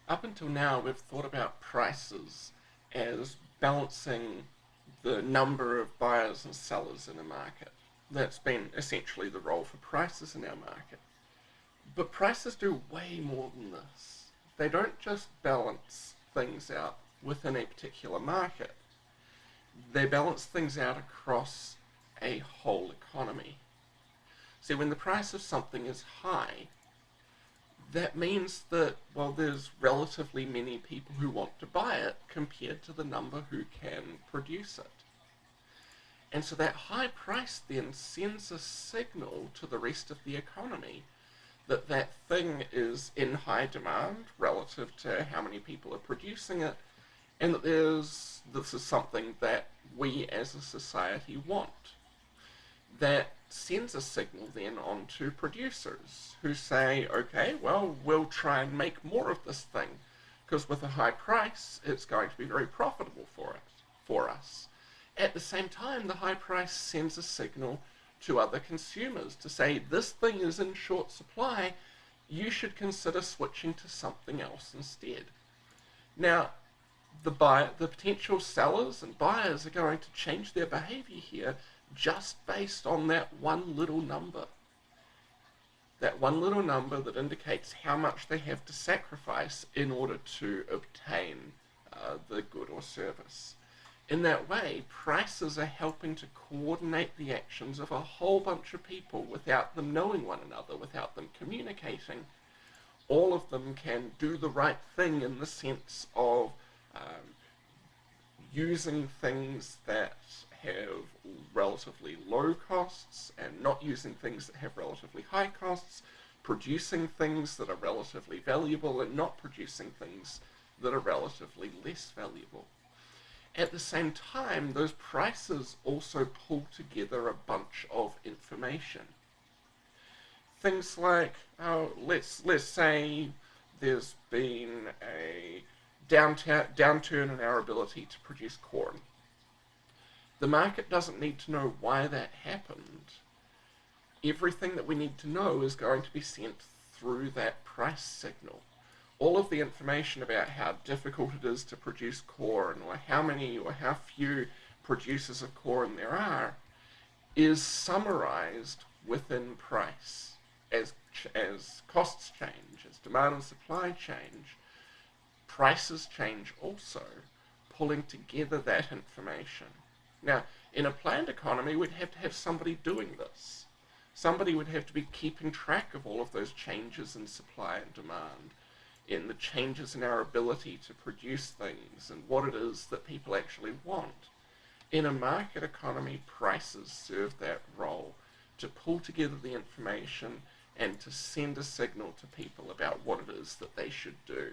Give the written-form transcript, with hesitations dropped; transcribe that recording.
Up until now, we've thought about prices as balancing the number of buyers and sellers in a market. That's been essentially the role for prices in our market. But prices do way more than this. They don't just balance things out within a particular market, they balance things out across a whole economy. See, when the price of something is high, that means that, well, there's relatively many people who want to buy it compared to the number who can produce it. And so that high price then sends a signal to the rest of the economy that that thing is in high demand relative to how many people are producing it, and that this is something that we as a society want. That sends a signal then on to producers who say, okay, well, we'll try and make more of this thing because with a high price, it's going to be very profitable for us. At the same time, the high price sends a signal to other consumers to say, this thing is in short supply, you should consider switching to something else instead. Now, the potential sellers and buyers are going to change their behavior here just based on that one little number. That one little number that indicates how much they have to sacrifice in order to obtain the good or service. In that way, prices are helping to coordinate the actions of a whole bunch of people without them knowing one another, without them communicating. All of them can do the right thing in the sense of using things that have relatively low costs and not using things that have relatively high costs, producing things that are relatively valuable and not producing things that are relatively less valuable. At the same time, those prices also pull together a bunch of information. Things like, let's say there's been a downturn in our ability to produce corn. The market doesn't need to know why that happened. Everything that we need to know is going to be sent through that price signal. All of the information about how difficult it is to produce corn, or how many or how few producers of corn there are, is summarized within price. As costs change, as demand and supply change, prices change also, pulling together that information. Now, in a planned economy, we'd have to have somebody doing this. Somebody would have to be keeping track of all of those changes in supply and demand, in the changes in our ability to produce things, and what it is that people actually want. In a market economy, prices serve that role to pull together the information and to send a signal to people about what it is that they should do.